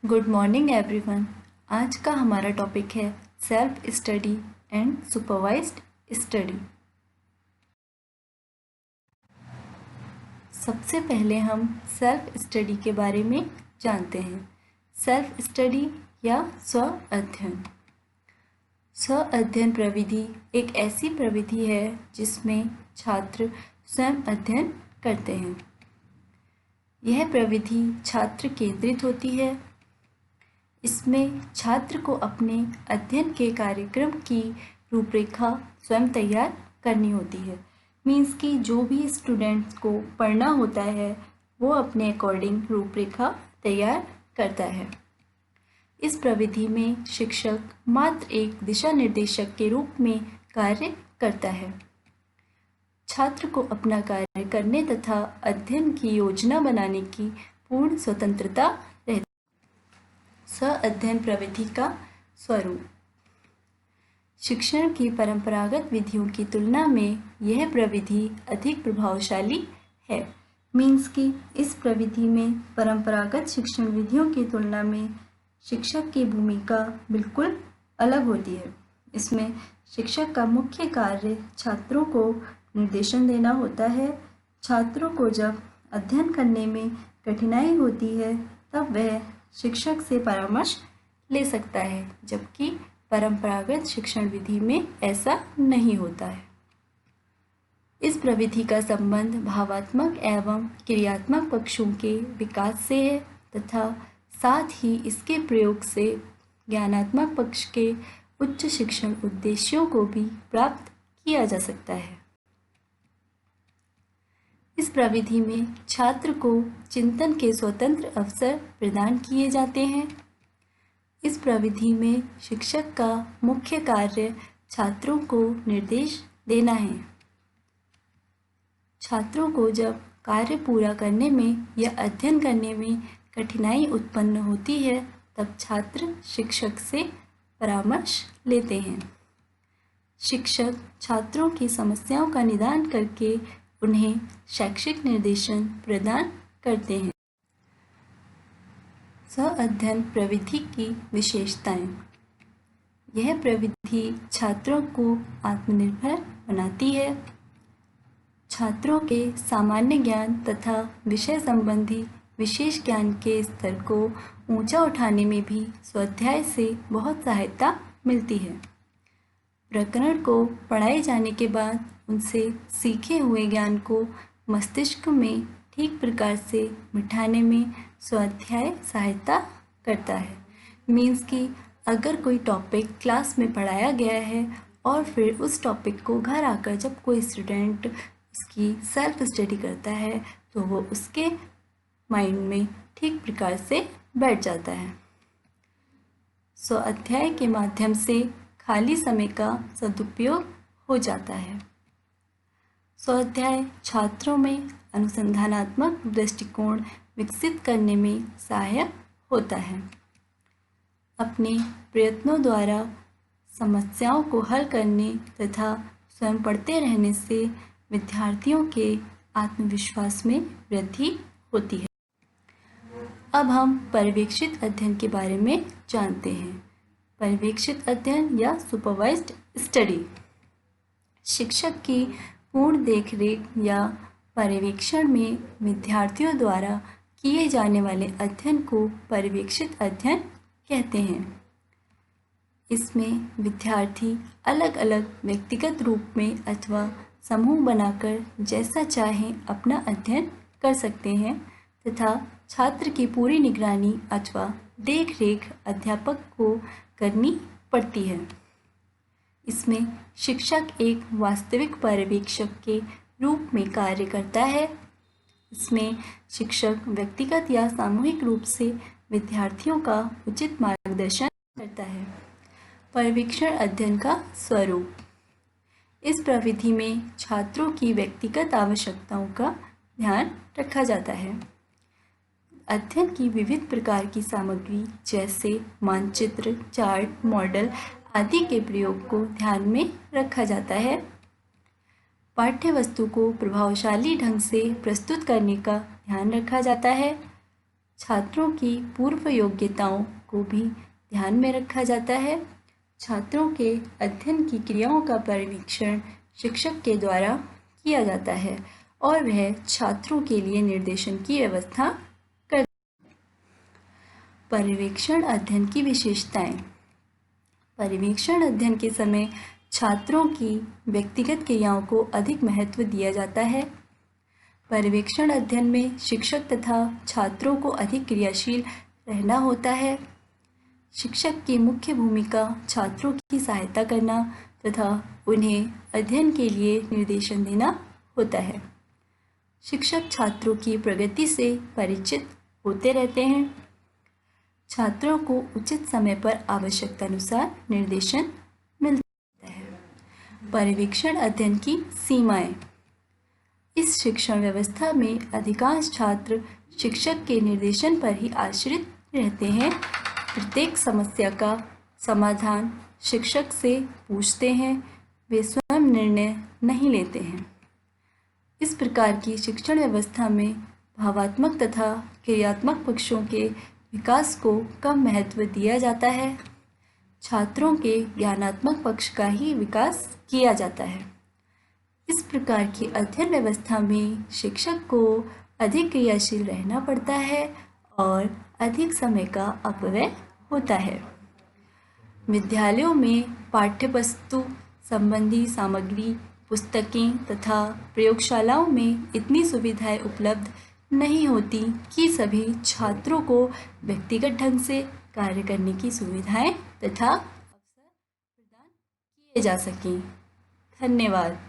Good morning everyone. आज का हमारा टॉपिक है self study and supervised study. सबसे पहले हम सेल्फ स्टडी के बारे में जानते हैं। सेल्फ स्टडी या स्व अध्ययन। स्व अध्ययन प्रविधि एक ऐसी प्रविधि है जिसमें छात्र स्वयं अध्ययन करते हैं। यह प्रविधि छात्र केंद्रित होती है। इसमें छात्र को अपने अध्ययन के कार्यक्रम की रूपरेखा स्वयं तैयार करनी होती है। मीन्स कि जो भी स्टूडेंट्स को पढ़ना होता है वो अपने अकॉर्डिंग रूपरेखा तैयार करता है। इस प्रविधि में शिक्षक मात्र एक दिशा निर्देशक के रूप में कार्य करता है। छात्र को अपना कार्य करने तथा अध्ययन की योजना बनाने की पूर्ण स्वतंत्रता रहती है। स्व अध्ययन प्रविधि का स्वरूप। शिक्षण की परंपरागत विधियों की तुलना में यह प्रविधि अधिक प्रभावशाली है। मीन्स कि इस प्रविधि में परंपरागत शिक्षण विधियों की तुलना में शिक्षक की भूमिका बिल्कुल अलग होती है। इसमें शिक्षक का मुख्य कार्य छात्रों को निर्देशन देना होता है। छात्रों को जब अध्ययन करने में कठिनाई होती है तब वह शिक्षक से परामर्श ले सकता है, जबकि परंपरागत शिक्षण विधि में ऐसा नहीं होता है। इस प्रविधि का संबंध भावात्मक एवं क्रियात्मक पक्षों के विकास से है तथा साथ ही इसके प्रयोग से ज्ञानात्मक पक्ष के उच्च शिक्षण उद्देश्यों को भी प्राप्त किया जा सकता है। इस प्रविधि में छात्र को चिंतन के स्वतंत्र अवसर प्रदान किए जाते हैं। इस प्रविधि में शिक्षक का मुख्य कार्य छात्रों को निर्देश देना है। छात्रों को जब कार्य पूरा करने में या अध्ययन करने में कठिनाई उत्पन्न होती है तब छात्र शिक्षक से परामर्श लेते हैं। शिक्षक छात्रों की समस्याओं का निदान करके उन्हें शैक्षिक निर्देशन प्रदान करते हैं। स्व अध्ययन प्रविधि की विशेषताएं। यह प्रविधि छात्रों को आत्मनिर्भर बनाती है। छात्रों के सामान्य ज्ञान तथा विषय संबंधी विशेष ज्ञान के स्तर को ऊंचा उठाने में भी स्वाध्याय से बहुत सहायता मिलती है। प्रकरण को पढ़ाए जाने के बाद उनसे सीखे हुए ज्ञान को मस्तिष्क में ठीक प्रकार से बिठाने में स्वाध्याय सहायता करता है। मीन्स कि अगर कोई टॉपिक क्लास में पढ़ाया गया है और फिर उस टॉपिक को घर आकर जब कोई स्टूडेंट उसकी सेल्फ स्टडी करता है तो वो उसके माइंड में ठीक प्रकार से बैठ जाता है। स्वाध्याय के माध्यम से खाली समय का सदुपयोग हो जाता है। स्वाध्याय छात्रों में अनुसंधानात्मक दृष्टिकोण विकसित करने में सहायक होता है। अपने प्रयत्नों द्वारा समस्याओं को हल करने तथा स्वयं पढ़ते रहने से विद्यार्थियों के आत्मविश्वास में वृद्धि होती है। अब हम पर्यवेक्षित अध्ययन के बारे में जानते हैं। पर्यवेक्षित अध्ययन या सुपरवाइज्ड स्टडी शिक्षक की पूर्ण देखरेख या पर्यवेक्षण में विद्यार्थियों द्वारा किए जाने वाले अध्ययन को पर्यवेक्षित अध्ययन कहते हैं। इसमें विद्यार्थी अलग अलग व्यक्तिगत रूप में अथवा समूह बनाकर जैसा चाहें अपना अध्ययन कर सकते हैं तथा छात्र की पूरी निगरानी अथवा देखरेख अध्यापक को करनी पड़ती है। इसमें शिक्षक एक वास्तविक पर्यवेक्षक के रूप में कार्य करता है। इसमें शिक्षक व्यक्तिगत या सामूहिक रूप से विद्यार्थियों का उचित मार्गदर्शन करता है। पर्यवेक्षण अध्ययन का स्वरूप। इस प्रविधि में छात्रों की व्यक्तिगत आवश्यकताओं का ध्यान रखा जाता है। अध्ययन की विविध प्रकार की सामग्री जैसे मानचित्र, चार्ट, मॉडल आदि के प्रयोग को ध्यान में रखा जाता है। पाठ्य वस्तु को प्रभावशाली ढंग से प्रस्तुत करने का ध्यान रखा जाता है। छात्रों की पूर्व योग्यताओं को भी ध्यान में रखा जाता है। छात्रों के अध्ययन की क्रियाओं का परीक्षण शिक्षक के द्वारा किया जाता है और वह छात्रों के लिए निर्देशन की व्यवस्था करता है। पर्यवेक्षण अध्ययन की विशेषताएं। पर्यवेक्षण अध्ययन के समय छात्रों की व्यक्तिगत क्रियाओं को अधिक महत्व दिया जाता है। पर्यवेक्षण अध्ययन में शिक्षक तथा छात्रों को अधिक क्रियाशील रहना होता है। शिक्षक की मुख्य भूमिका छात्रों की सहायता करना तथा उन्हें अध्ययन के लिए निर्देशन देना होता है। शिक्षक छात्रों की प्रगति से परिचित होते रहते हैं। छात्रों को उचित समय पर आवश्यकता अनुसार निर्देशन मिलता है। पर्यवेक्षण अध्ययन की सीमाएं। इस शिक्षण व्यवस्था में अधिकांश छात्र शिक्षक के निर्देशन पर ही आश्रित रहते हैं। प्रत्येक समस्या का समाधान शिक्षक से पूछते हैं, वे स्वयं निर्णय नहीं लेते हैं। इस प्रकार की शिक्षण व्यवस्था में भावात्मक तथा क्रियात्मक पक्षों के विकास को कम महत्व दिया जाता है। छात्रों के ज्ञानात्मक पक्ष का ही विकास किया जाता है। इस प्रकार की अध्ययन व्यवस्था में शिक्षक को अधिक क्रियाशील रहना पड़ता है और अधिक समय का अपव्यय होता है। विद्यालयों में पाठ्यपुस्तक संबंधी सामग्री, पुस्तकें तथा प्रयोगशालाओं में इतनी सुविधाएं उपलब्ध नहीं होती कि सभी छात्रों को व्यक्तिगत ढंग से कार्य करने की सुविधाएं तथा अवसर प्रदान किए जा सकें। धन्यवाद।